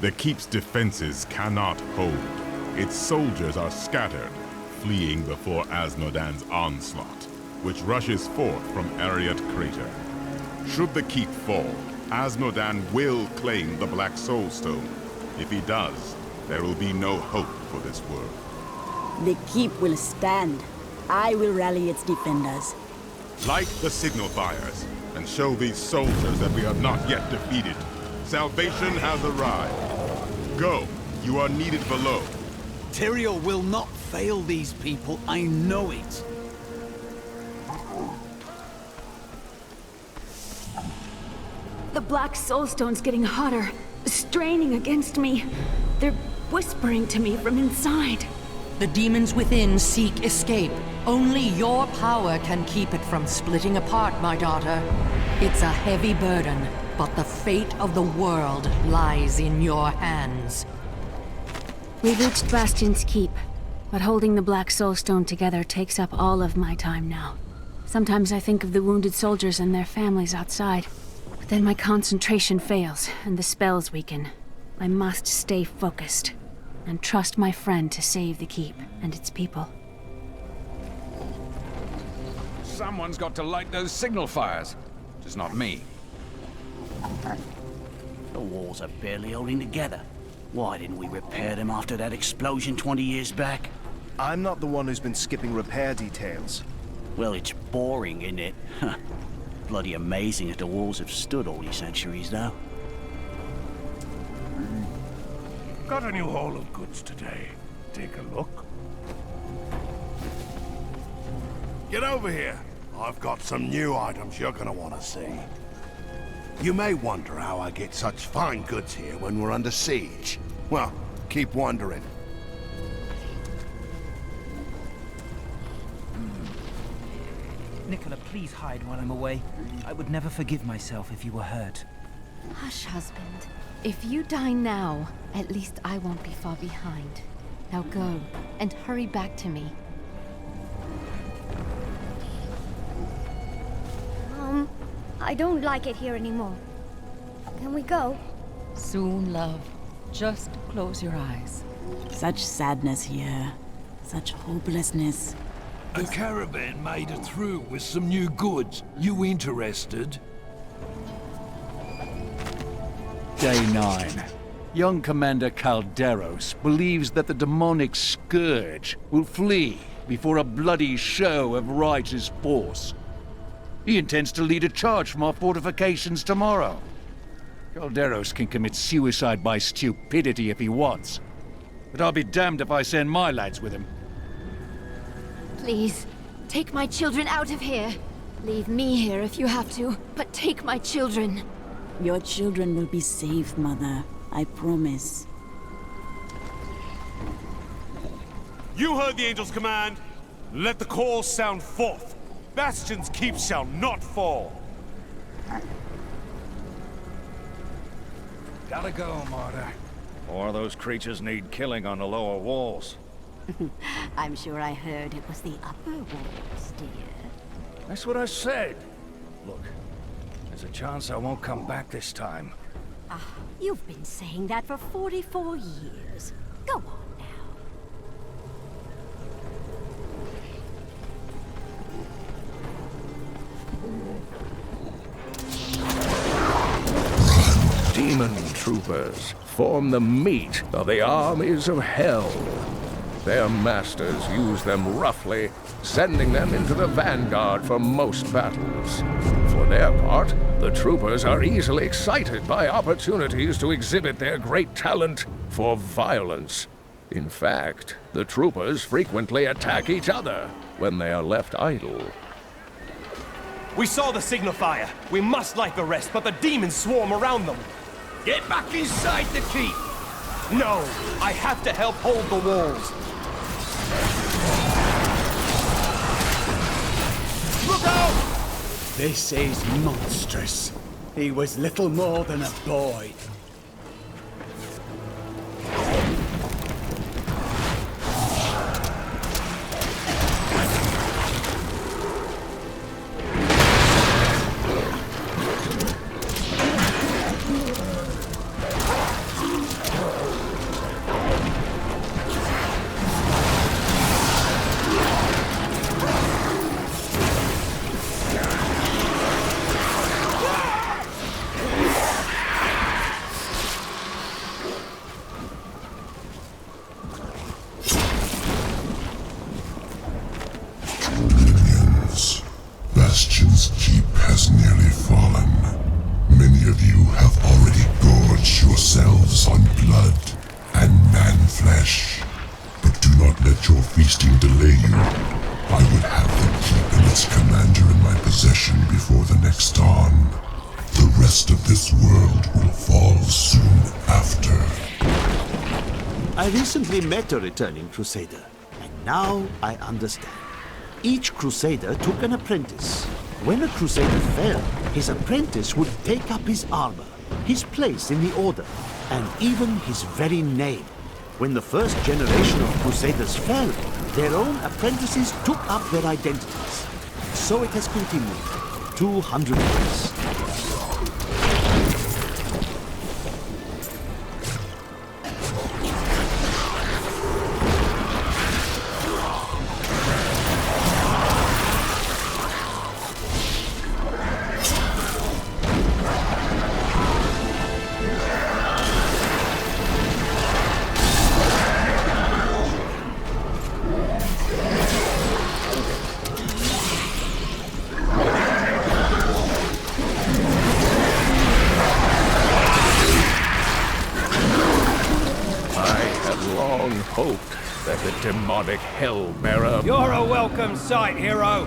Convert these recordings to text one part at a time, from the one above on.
The keep's defenses cannot hold. Its soldiers are scattered, fleeing before Azmodan's onslaught, which rushes forth from Ariat Crater. Should the keep fall, Azmodan will claim the Black Soul Stone. If he does, there will be no hope for this world. The keep will stand. I will rally its defenders. Light the signal fires, and show these soldiers that we are not yet defeated. Salvation has arrived. Go, you are needed below. Tyrael will not fail these people, I know it. The Black Soulstone's getting hotter, straining against me. They're whispering to me from inside. The demons within seek escape. Only your power can keep it from splitting apart, my daughter. It's a heavy burden, but the fate of the world lies in your hands. We reached Bastion's keep, but holding the Black Soulstone together takes up all of my time now. Sometimes I think of the wounded soldiers and their families outside. But then my concentration fails, and the spells weaken. I must stay focused, and trust my friend to save the keep and its people. Someone's got to light those signal fires. Just not me. The walls are barely holding together. Why didn't we repair them after that explosion 20 years back? I'm not the one who's been skipping repair details. Well, it's boring, isn't it? Bloody amazing that the walls have stood all these centuries, though. Got a new haul of goods today. Take a look. Get over here. I've got some new items you're gonna want to see. You may wonder how I get such fine goods here when we're under siege. Well, keep wondering. Nicola, please hide while I'm away. I would never forgive myself if you were hurt. Hush, husband. If you die now, at least I won't be far behind. Now go, and hurry back to me. I don't like it here anymore. Can we go? Soon, love. Just close your eyes. Such sadness here. Such hopelessness. A caravan made it through with some new goods. You interested? Day 9. Young Commander Calderos believes that the demonic scourge will flee before a bloody show of righteous force. He intends to lead a charge from our fortifications tomorrow. Calderos can commit suicide by stupidity if he wants. But I'll be damned if I send my lads with him. Please, take my children out of here. Leave me here if you have to, but take my children. Your children will be safe, Mother. I promise. You heard the Angel's command. Let the call sound forth. Bastion's keep shall not fall. Gotta go, Marta. Or those creatures need killing on the lower walls. I'm sure I heard it was the upper walls, dear. That's what I said. Look, there's a chance I won't come back this time. You've been saying that for 44 years. Go on now. Demon troopers form the meat of the armies of hell. Their masters use them roughly, sending them into the vanguard for most battles. For their part, the troopers are easily excited by opportunities to exhibit their great talent for violence. In fact, the troopers frequently attack each other when they are left idle. We saw the signal fire. We must light the rest, but the demons swarm around them. Get back inside the keep! No! I have to help hold the walls. Look out! This is monstrous. He was little more than a boy. of you have already gorged yourselves on blood and man-flesh. But do not let your feasting delay you. I would have the keep and its commander in my possession before the next dawn. The rest of this world will fall soon after. I recently met a returning Crusader, and now I understand. Each Crusader took an apprentice. When a Crusader fell, his apprentice would take up his armor, his place in the Order, and even his very name. When the first generation of Crusaders fell, their own apprentices took up their identities. So it has continued, 200 years. Hoped that the demonic hell-bearer... You're a welcome sight, hero!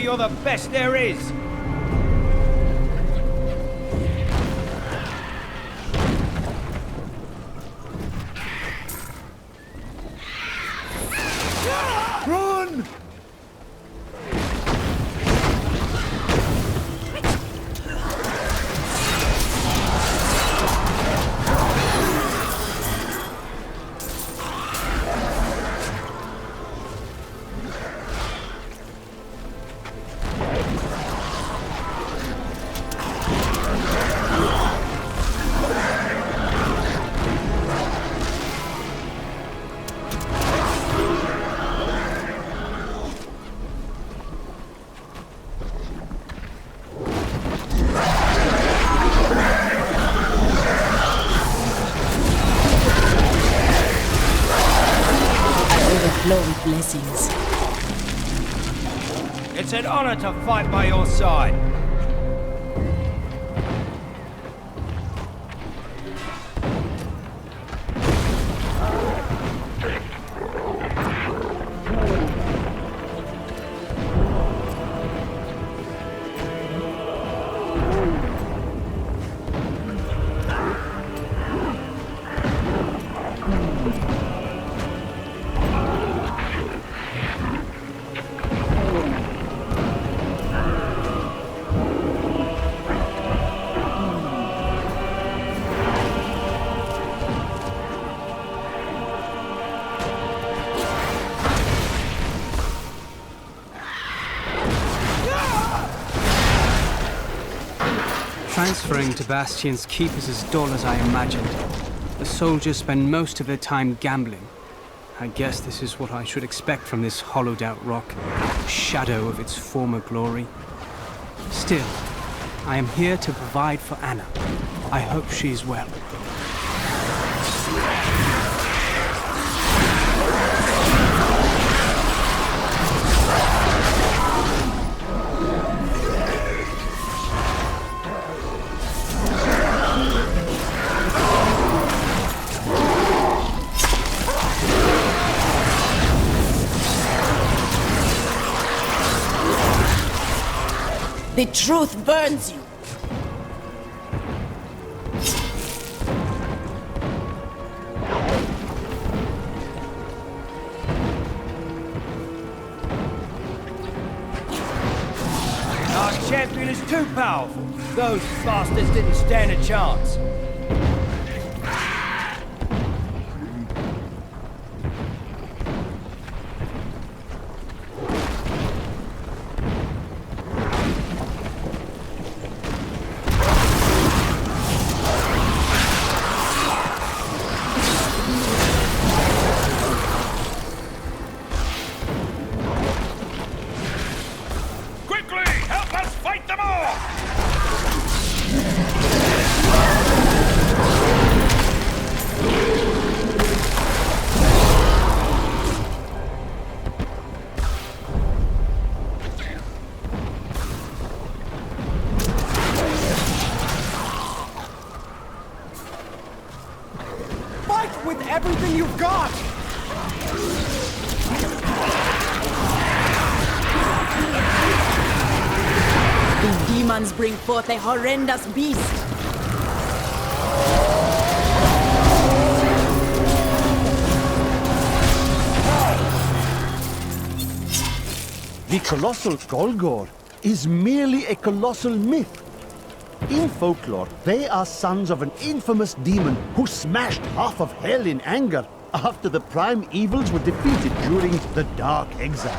You're the best there is! Run! With blessings. It's an honor to fight by your side. Transferring to Bastion's keep is as dull as I imagined. The soldiers spend most of their time gambling. I guess this is what I should expect from this hollowed-out rock, a shadow of its former glory. Still, I am here to provide for Anna. I hope she's well. The truth burns you. champion is too powerful. Those bastards didn't stand a chance. With everything you've got! The demons bring forth a horrendous beast. The colossal Golgor is merely a colossal myth. In folklore, they are sons of an infamous demon who smashed half of hell in anger after the prime evils were defeated during the Dark Exile.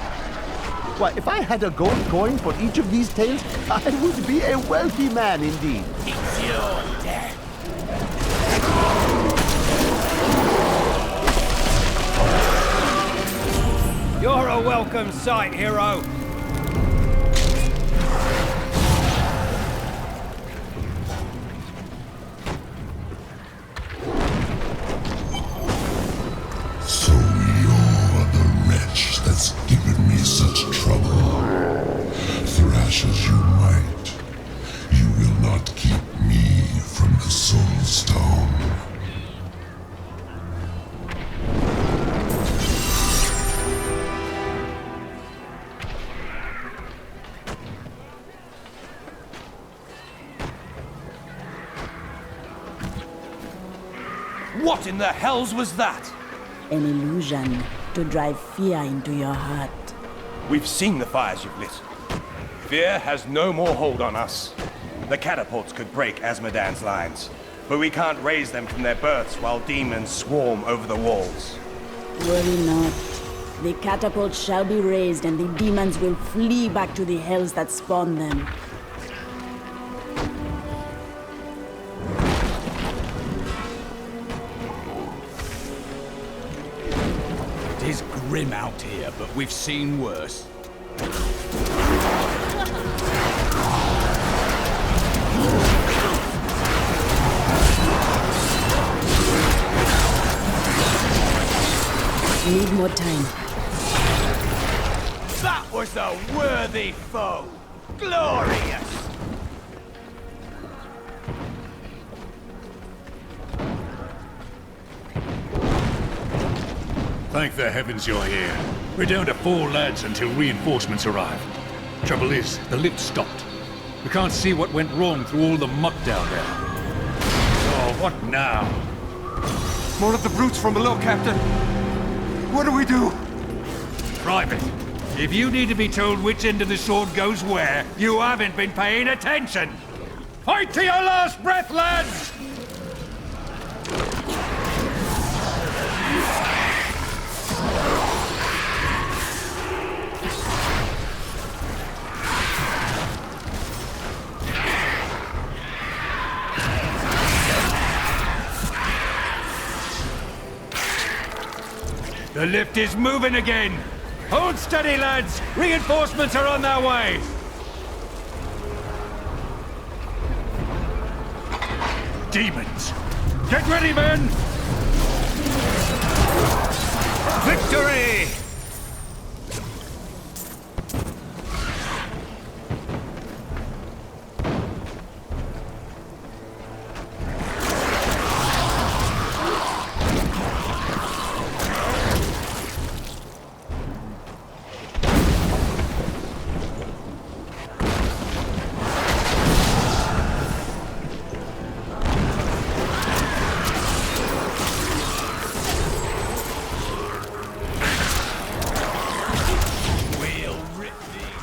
Why, if I had a gold coin for each of these tales, I would be a wealthy man indeed. It's your death. You're a welcome sight, hero. So you're the wretch that's given me such trouble. Thrash as you might, you will not keep me from the Soul Stone. What in the hells was that? An illusion to drive fear into your heart. We've seen the fires you've lit. Fear has no more hold on us. The catapults could break Azmodan's lines, but we can't raise them from their berths while demons swarm over the walls. Worry not. The catapults shall be raised and the demons will flee back to the hells that spawned them. It is grim out here, but we've seen worse. Need more time. That was a worthy foe! Glorious! Thank the heavens you're here. We're down to 4 lads until reinforcements arrive. Trouble is, the lift stopped. We can't see what went wrong through all the muck down there. Oh, what now? More of the brutes from below, Captain. What do we do? Private, if you need to be told which end of the sword goes where, you haven't been paying attention! Fight to your last breath, lads! The lift is moving again! Hold steady, lads! Reinforcements are on their way! Demons! Get ready, men! Victory!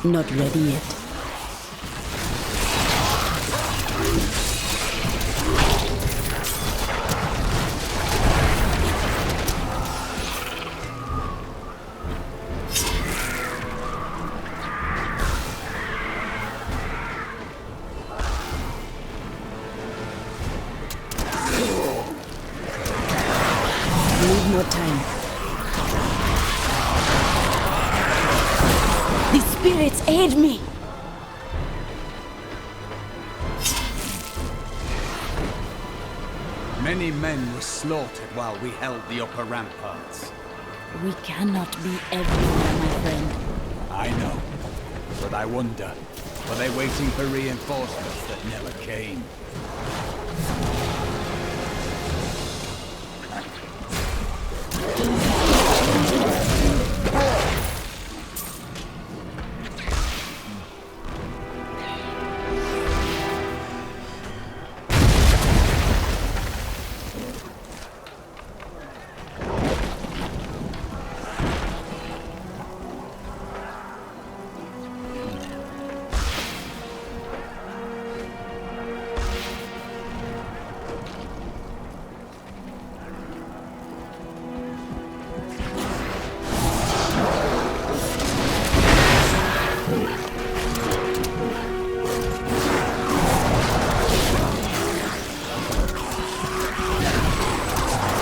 Not ready yet. The spirits aid me! Many men were slaughtered while we held the upper ramparts. We cannot be everywhere, my friend. I know. But I wonder, were they waiting for reinforcements that never came?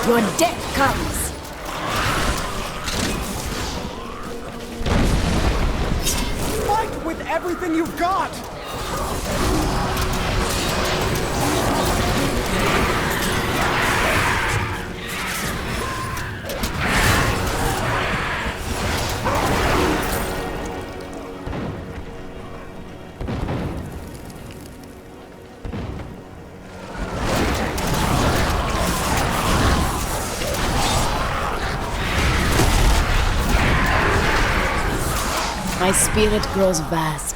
Your death comes! Fight with everything you've got! My spirit grows vast.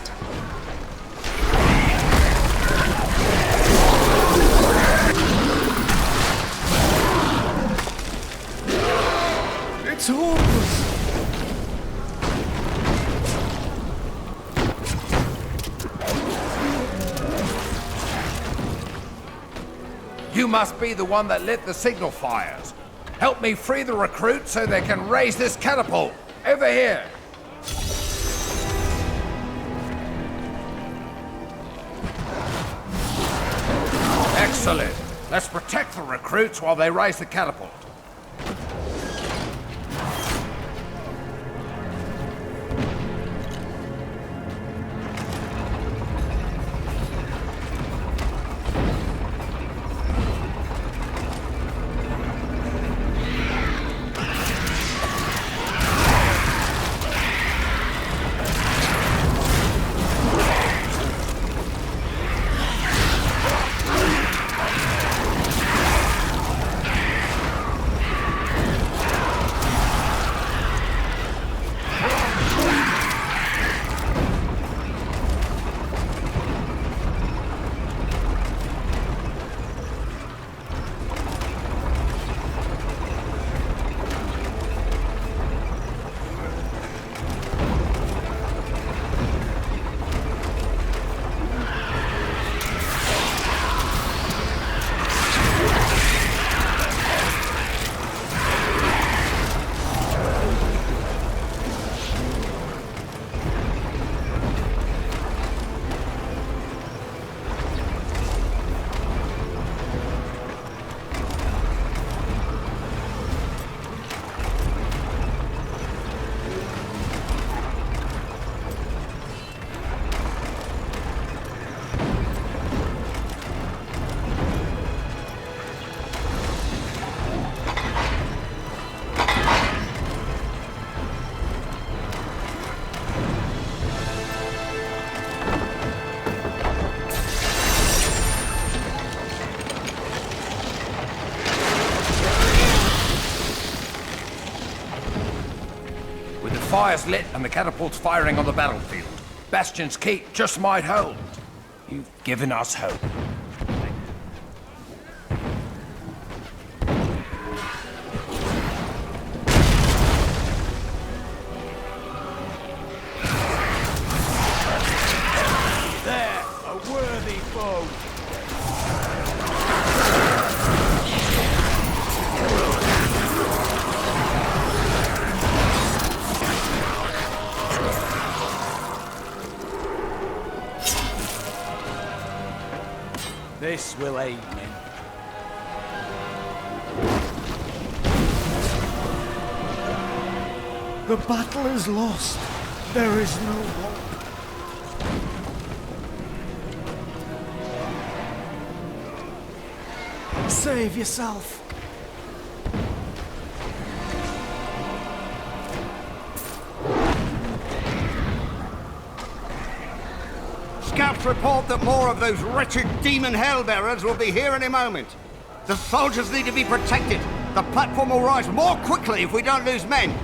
It's hopeless! You must be the one that lit the signal fires. Help me free the recruits so they can raise this catapult. Over here. Excellent. Let's protect the recruits while they raise the catapult. Fires lit and the catapults firing on the battlefield. Bastion's Keep just might hold. You've given us hope. There, a worthy foe. This will aid me. The battle is lost. There is no hope. Save yourself. Scouts report that more of those wretched demon hellbearers will be here any moment. The soldiers need to be protected. The platform will rise more quickly if we don't lose men.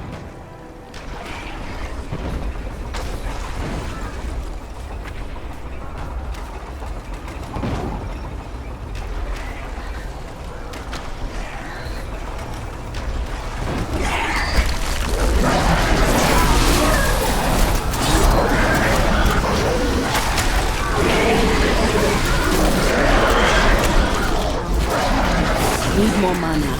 Need more mana.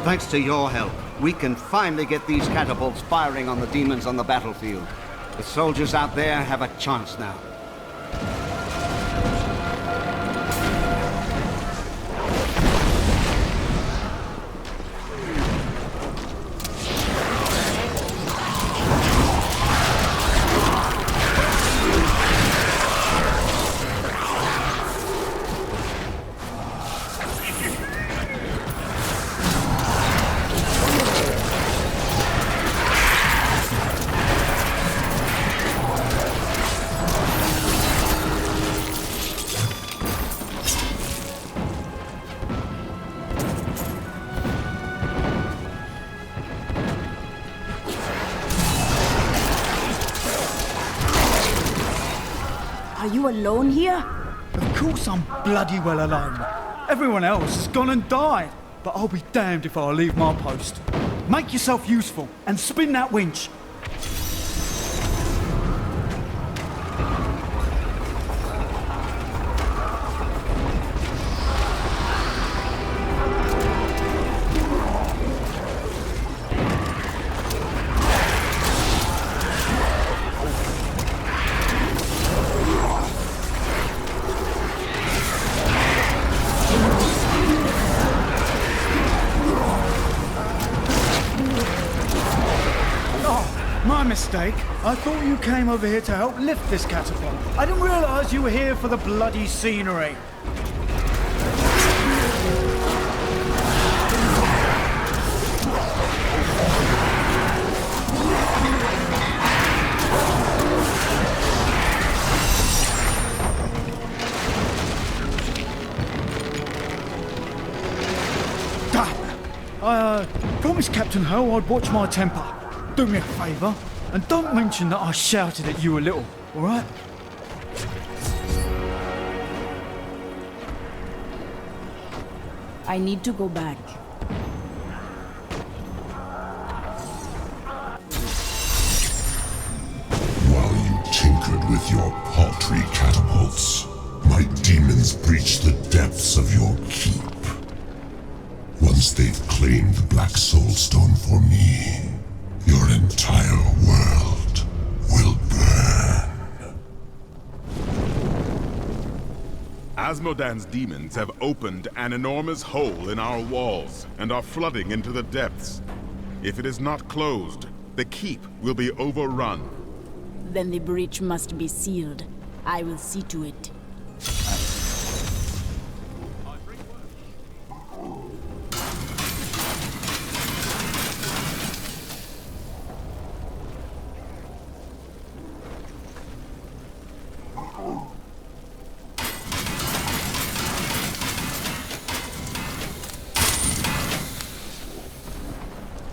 Thanks to your help, we can finally get these catapults firing on the demons on the battlefield. The soldiers out there have a chance now. Are you alone here? Of course I'm bloody well alone. Everyone else has gone and died. But I'll be damned if I leave my post. Make yourself useful and spin that winch. My mistake. I thought you came over here to help lift this catapult. I didn't realize you were here for the bloody scenery. Damn. I promised Captain Ho I'd watch my temper. Do me a favour, and don't mention that I shouted at you a little, alright? I need to go back. While you tinkered with your paltry catapults, my demons breached the depths of your keep. Once they've claimed the Black Soulstone for me, your entire world will burn. Asmodan's demons have opened an enormous hole in our walls and are flooding into the depths. If it is not closed, the keep will be overrun. Then the breach must be sealed. I will see to it.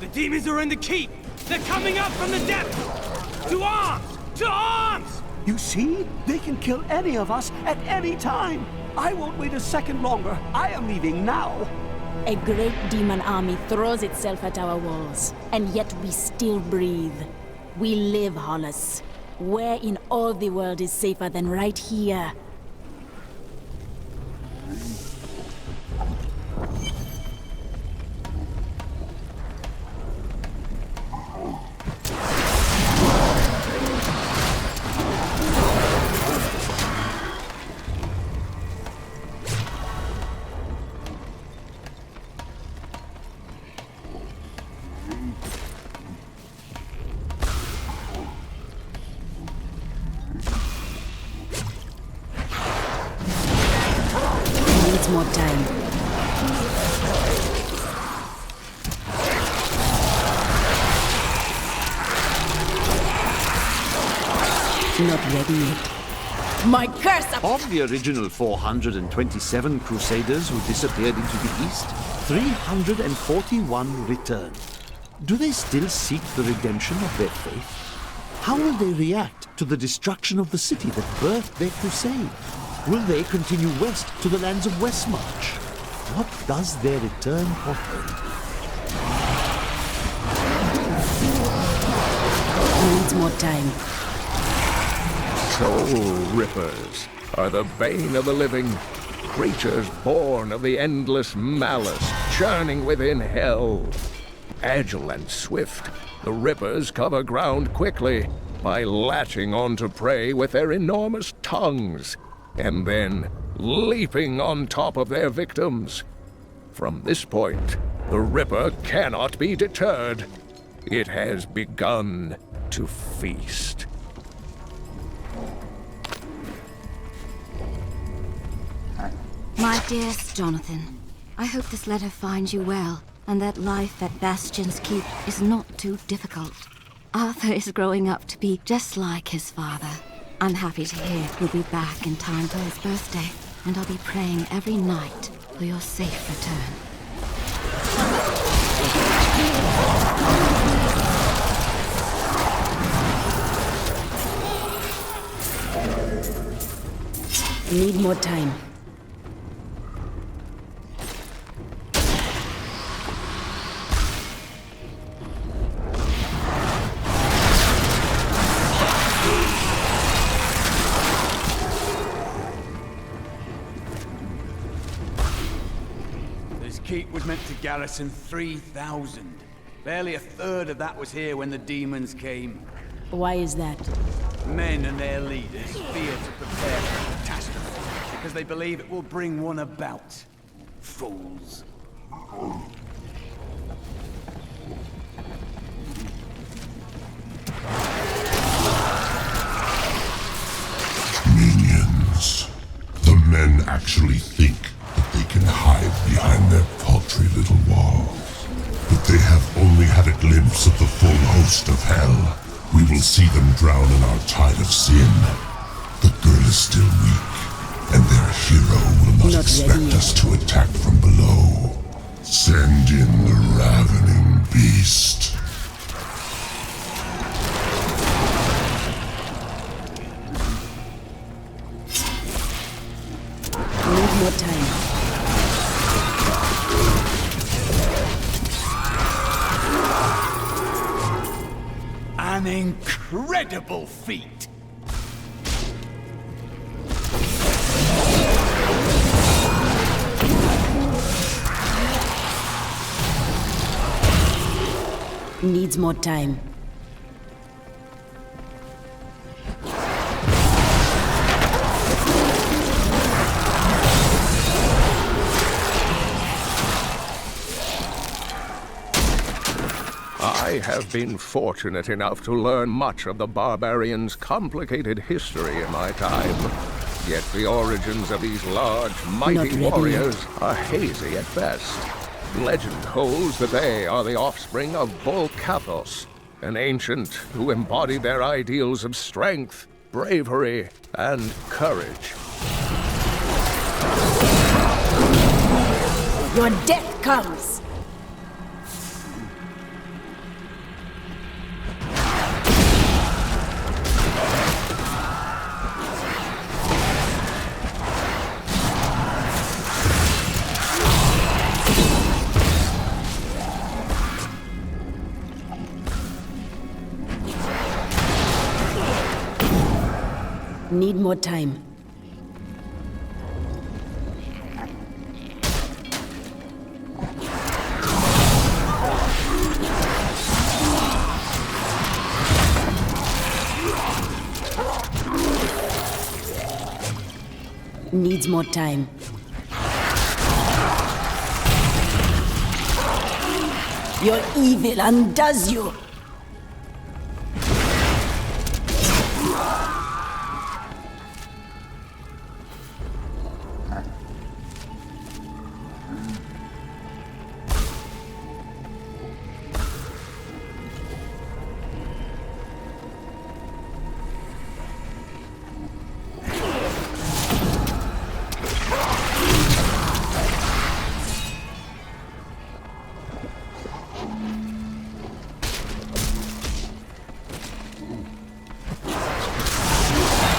The demons are in the keep! They're coming up from the depths! To arms! To arms! You see? They can kill any of us at any time. I won't wait a second longer. I am leaving now. A great demon army throws itself at our walls, and yet we still breathe. We live, Hollis. Where in all the world is safer than right here? More time. Not ready yet. My curse! Of the original 427 Crusaders who disappeared into the east, 341 returned. Do they still seek the redemption of their faith? How will they react to the destruction of the city that birthed their crusade? Will they continue west to the lands of Westmarch? What does their return portend? Needs more time. Soul Rippers are the bane of the living, creatures born of the endless malice churning within hell. Agile and swift, the Rippers cover ground quickly by latching onto prey with their enormous tongues, and then leaping on top of their victims. From this point, the Ripper cannot be deterred. It has begun to feast. My dearest Jonathan, I hope this letter finds you well, and that life at Bastion's Keep is not too difficult. Arthur is growing up to be just like his father. I'm happy to hear you'll be back in time for his birthday, and I'll be praying every night for your safe return. Need more time. Keep was meant to garrison 3,000. Barely a third of that was here when the demons came. Why is that? Men and their leaders fear to prepare for a catastrophe because they believe it will bring one about. Fools. Minions. The men actually think that they can hide behind their paltry little walls. But they have only had a glimpse of the full host of hell. We will see them drown in our tide of sin. The girl is still weak, and their hero will not expect us to attack from below. Send in the ravening beast. Need more time. An incredible feat! Needs more time. I have been fortunate enough to learn much of the barbarians' complicated history in my time. Yet the origins of these large, mighty warriors are hazy at best. Legend holds that they are the offspring of Bull Cathos, an ancient who embodied their ideals of strength, bravery, and courage. Your death comes! Need more time. Needs more time. Your evil undoes you.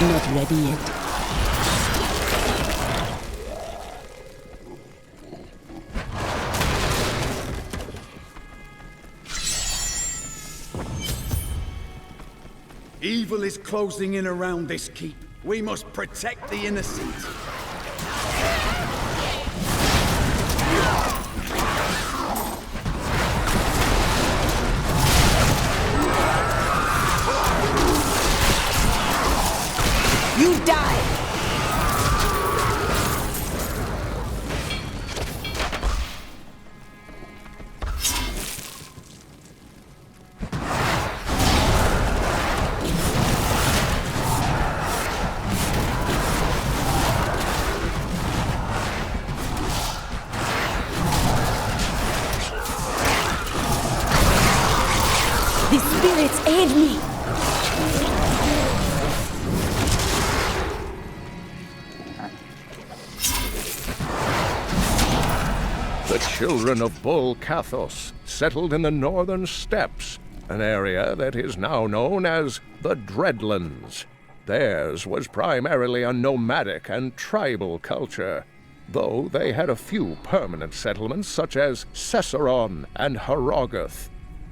Not ready yet. Evil is closing in around this keep. We must protect the innocent. You die! The spirits aid me! The children of Bull Kathos settled in the northern steppes, an area that is now known as the Dreadlands. Theirs was primarily a nomadic and tribal culture, though they had a few permanent settlements such as Cesseron and Harogoth.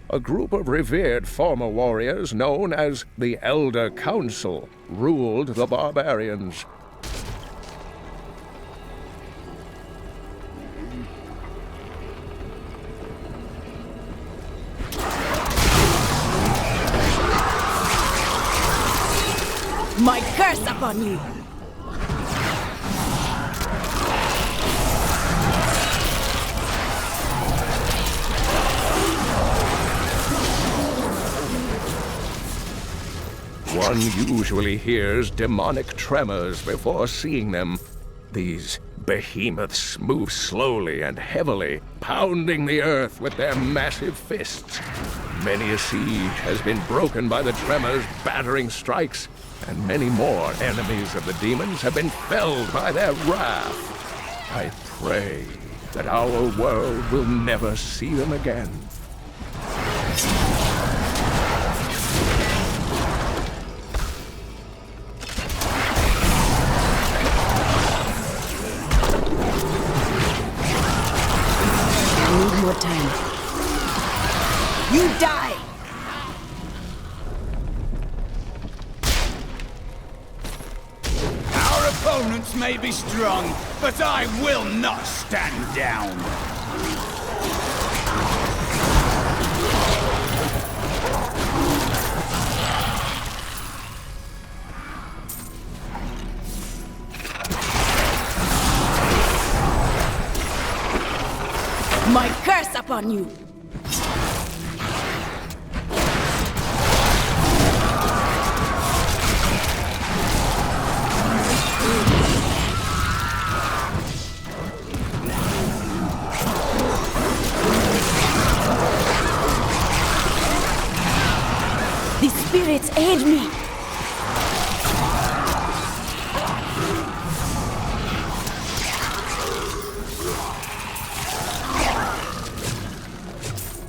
A group of revered former warriors known as the Elder Council ruled the barbarians. My curse upon you! One usually hears demonic tremors before seeing them. These behemoths move slowly and heavily, pounding the earth with their massive fists. Many a siege has been broken by the tremors' battering strikes, and many more enemies of the demons have been felled by their wrath. I pray that our world will never see them again. Need more time. You die! Our opponents may be strong, but I will not stand down. My curse upon you! The spirits aid me!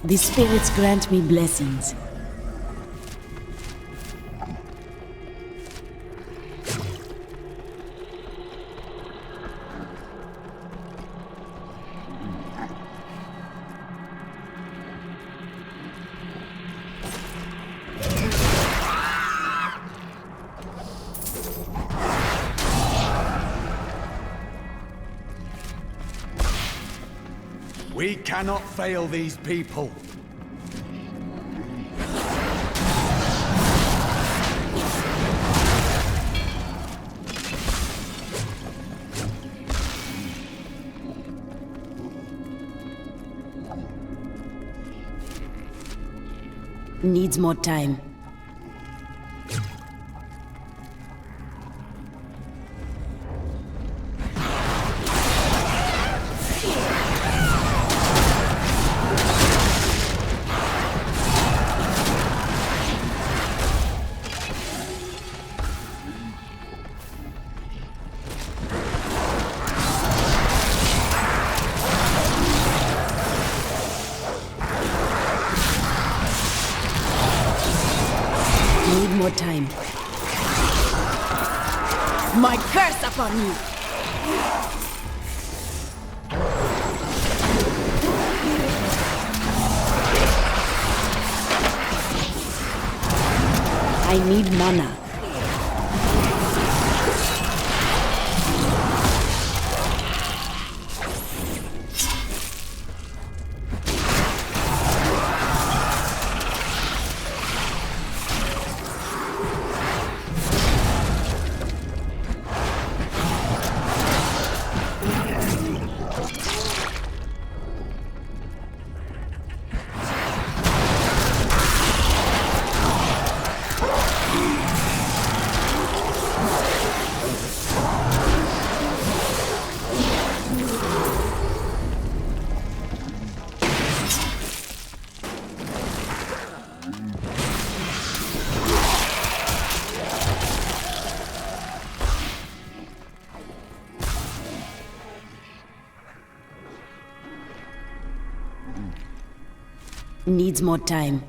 The spirits grant me blessings. We cannot fail these people. Needs more time. Need more time. My curse upon you! I need mana. Needs more time.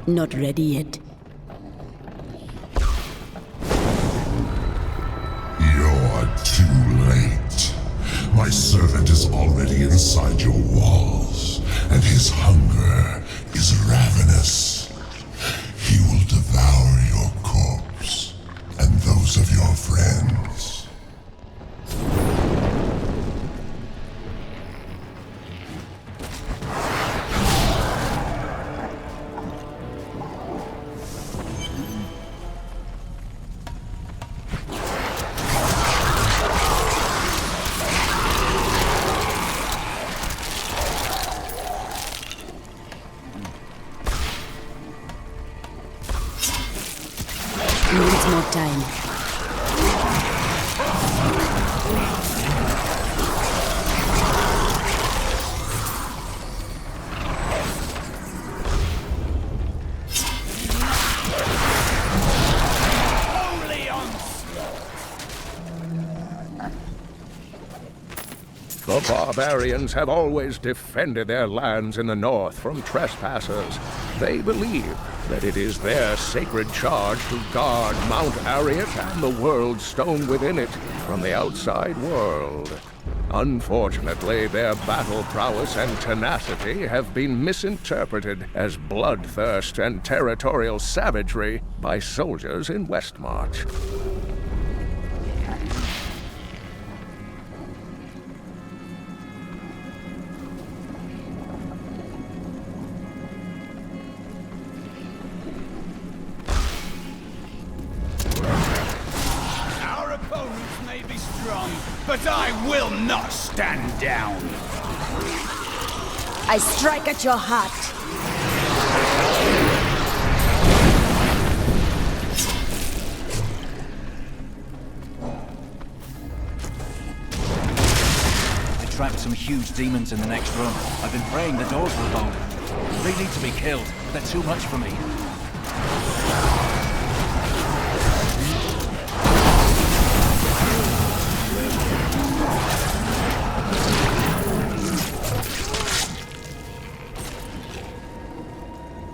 Not ready yet. You're too late. My servant is already inside your walls, and his hunger is ravenous. He will devour your corpse, and those of your friends. Needs more time. The barbarians have always defended their lands in the north from trespassers. They believe that it is their sacred charge to guard Mount Harriet and the world stone within it from the outside world. Unfortunately, their battle prowess and tenacity have been misinterpreted as bloodthirst and territorial savagery by soldiers in Westmarch. But I will not stand down. I strike at your heart. trapped some huge demons in the next room. I've been praying the doors will hold. They need to be killed. They're too much for me.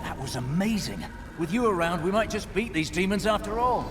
That was amazing. With you around, we might just beat these demons after all.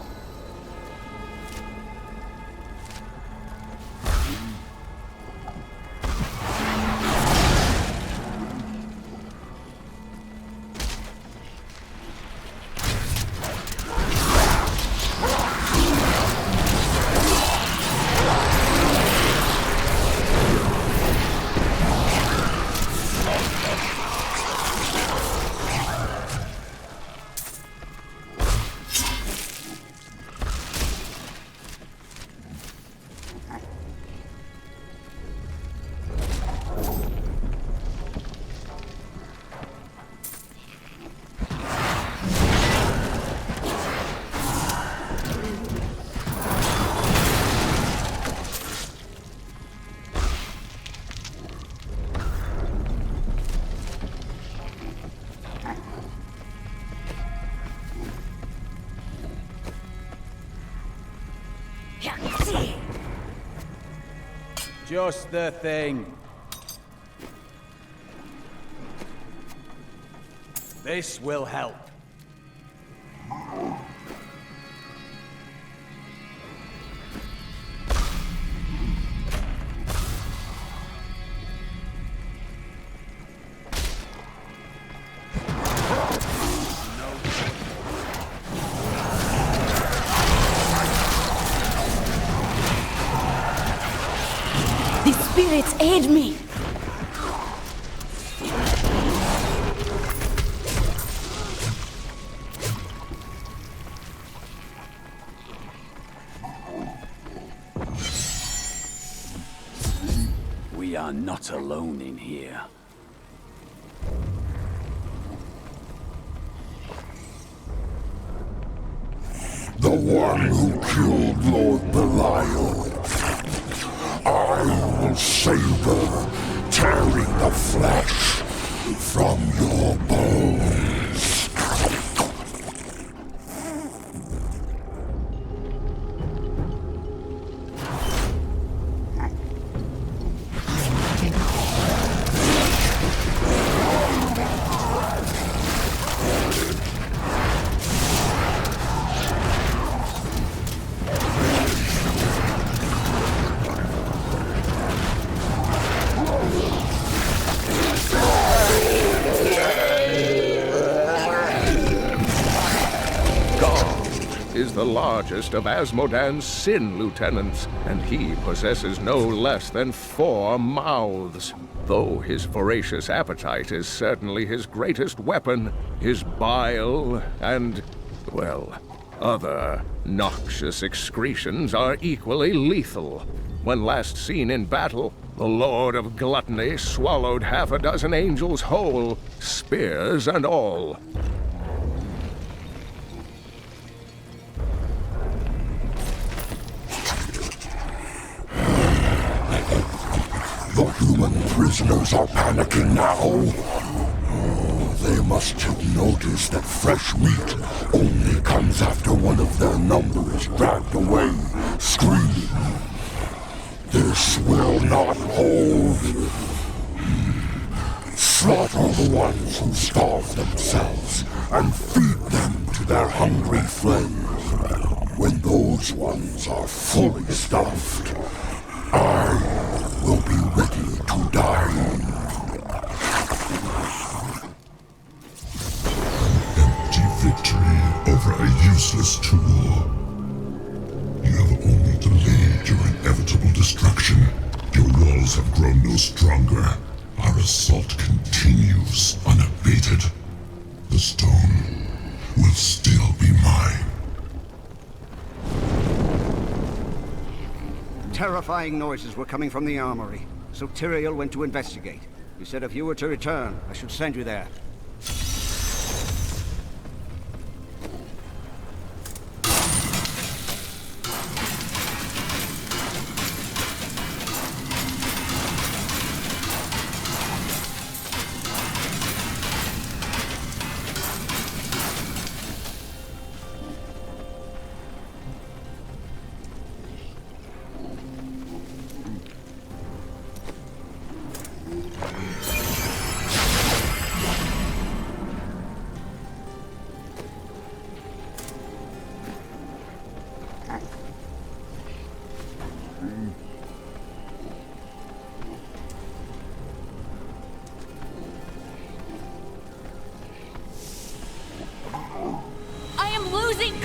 Just the thing. This will help. The spirits aid me! We are not alone in here. The one who killed Lord Belial. I will save her, tearing the flesh from your bones. Is the largest of Asmodan's sin lieutenants, and he possesses no less than 4 mouths. Though his voracious appetite is certainly his greatest weapon, his bile and, well, other noxious excretions are equally lethal. When last seen in battle, the Lord of Gluttony swallowed half a dozen angels whole, spears and all. The human prisoners are panicking now. Oh, they must have noticed that fresh meat only comes after one of their number is dragged away, screaming. This will not hold. Slaughter the ones who starve themselves and feed them to their hungry flames. When those ones are fully stuffed, I will be ready to die. An empty victory over a useless tool. You have only delayed your inevitable destruction. Your walls have grown no stronger. Our assault continues unabated. The stone will still be mine. Terrifying noises were coming from the armory, so Tyrael went to investigate. He said if you were to return, I should send you there.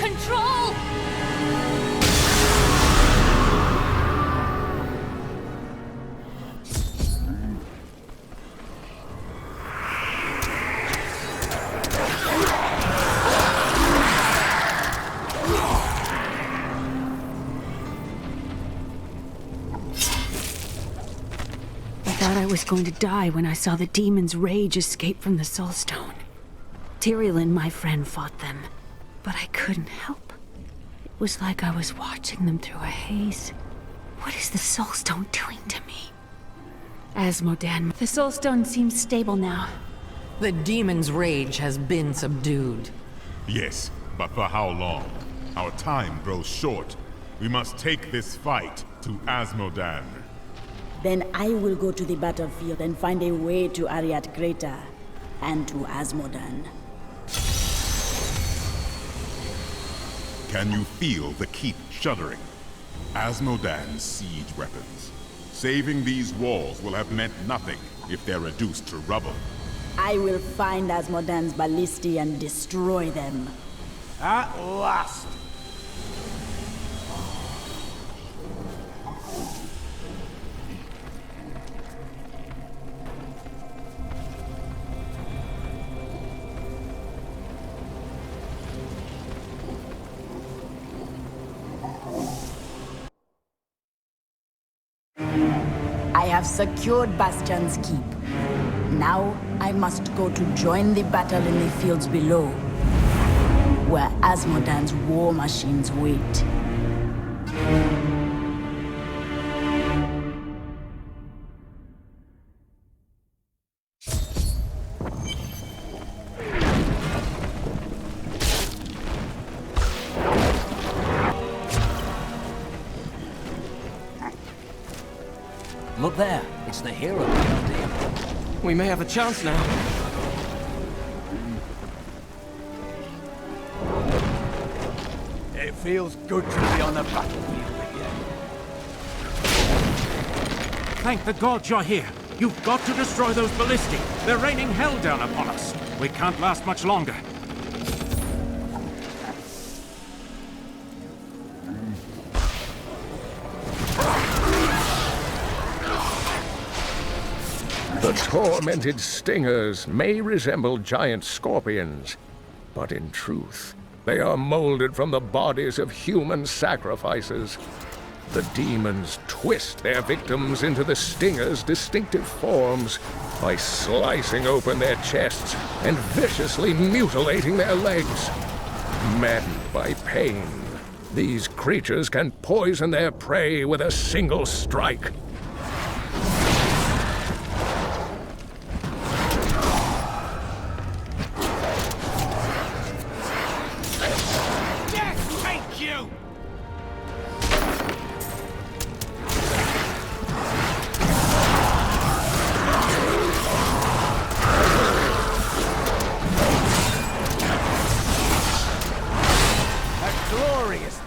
control! I was going to die when I saw the demon's rage escape from the Soulstone. Tyrael and my friend fought them, but I couldn't help. It was like I was watching them through a haze. What is the Soulstone doing to me? Asmodan, the Soulstone seems stable now. The demon's rage has been subdued. Yes, but for how long? Our time grows short. We must take this fight to Asmodan. Then I will go to the battlefield and find a way to Ariat Crater and to Asmodan. Can you feel the keep shuddering? Asmodan's siege weapons. Saving these walls will have meant nothing if they're reduced to rubble. I will find Asmodan's ballistae and destroy them. At last! I have secured Bastion's keep. Now I must go to join the battle in the fields below, where Asmodan's war machines wait. Look there, it's the hero building. We may have a chance now. It feels good to be on the battlefield again. Thank the gods you're here. You've got to destroy those ballistae. They're raining hell down upon us. We can't last much longer. The tormented stingers may resemble giant scorpions, but in truth, they are molded from the bodies of human sacrifices. The demons twist their victims into the stingers' distinctive forms by slicing open their chests and viciously mutilating their legs. Maddened by pain, these creatures can poison their prey with a single strike.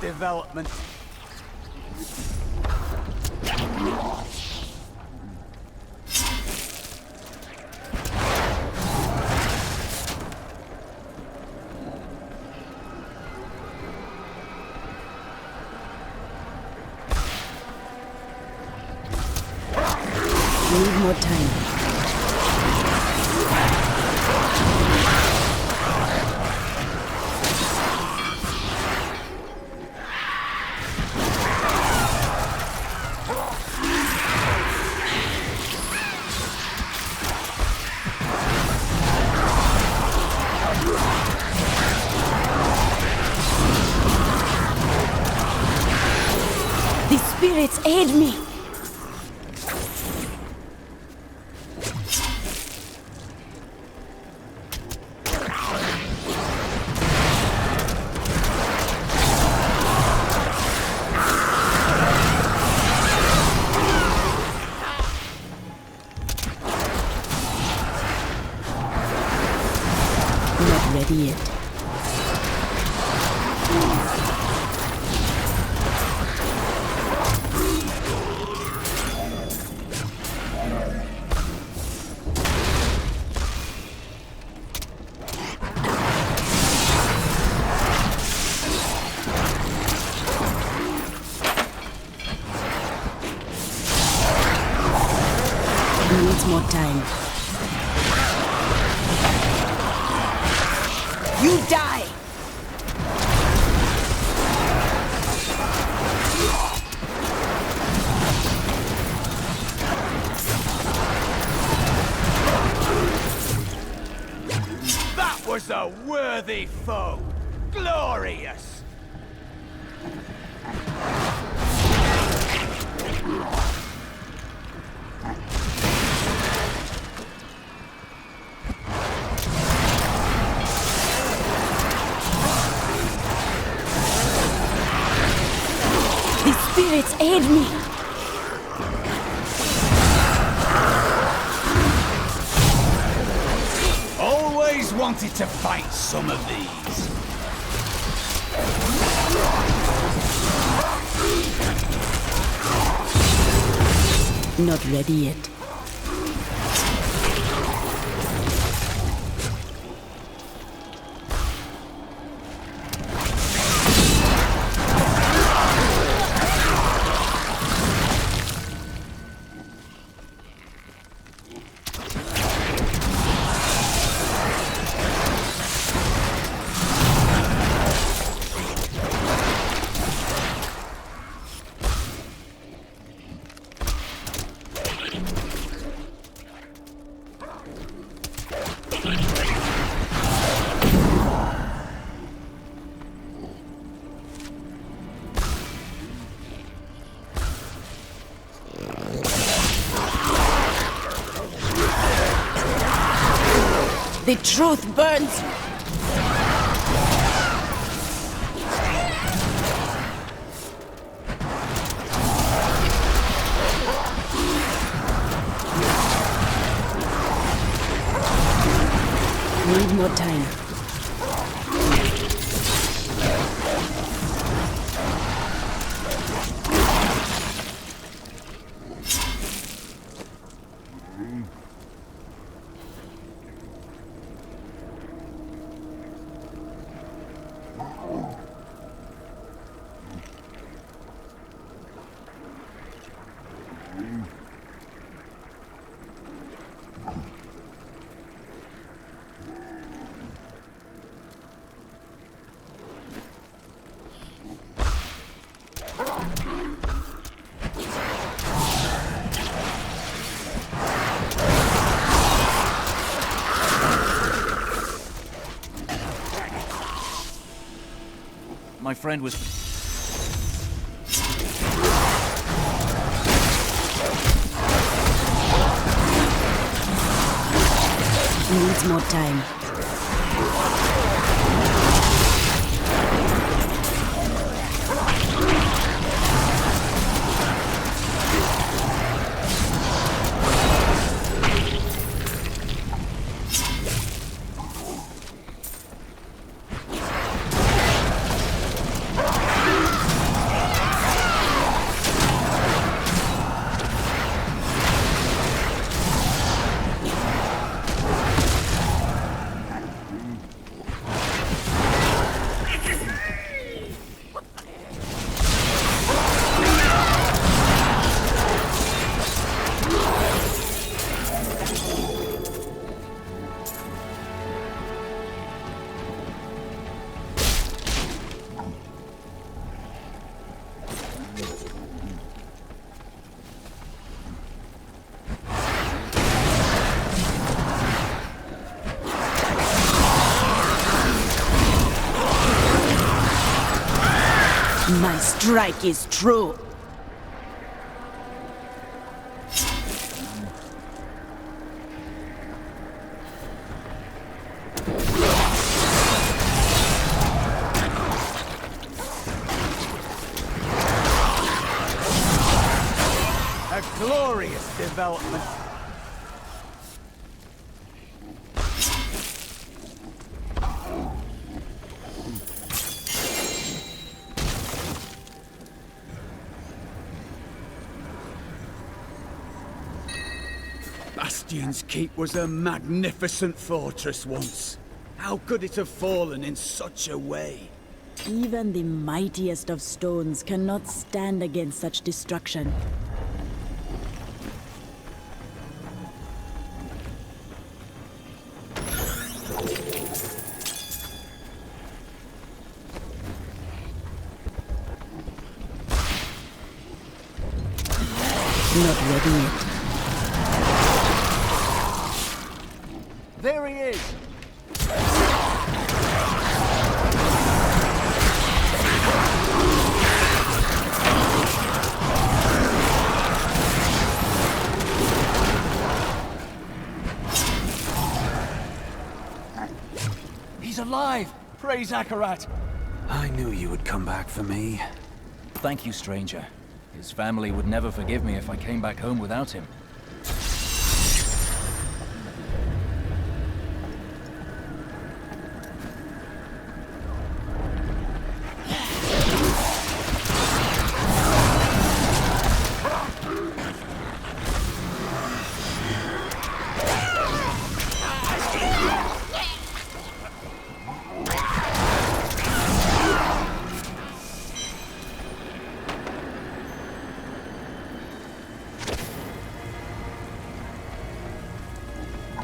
Development. We need more time. The spirits aid me! Not ready yet. Needs more time. You die! That was a worthy foe! Glorious! The spirits aid me! Always wanted to fight some of these. Not ready yet. The truth burns! Need more time. My friend was... Needs more time. My strike is true. A glorious development. Bastion's Keep was a magnificent fortress once. How could it have fallen in such a way? Even the mightiest of stones cannot stand against such destruction. not ready yet. There he is! He's alive! Praise Akarat! I knew you would come back for me. Thank you, stranger. His family would never forgive me if I came back home without him.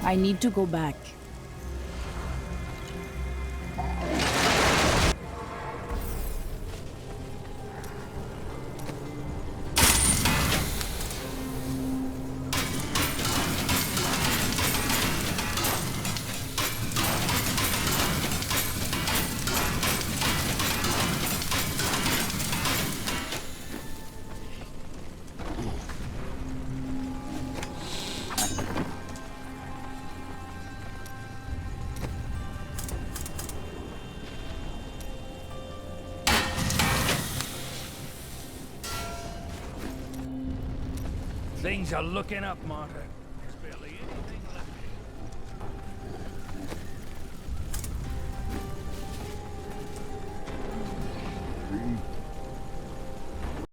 I need to go back. Things are looking up, Martyr. There's barely anything left.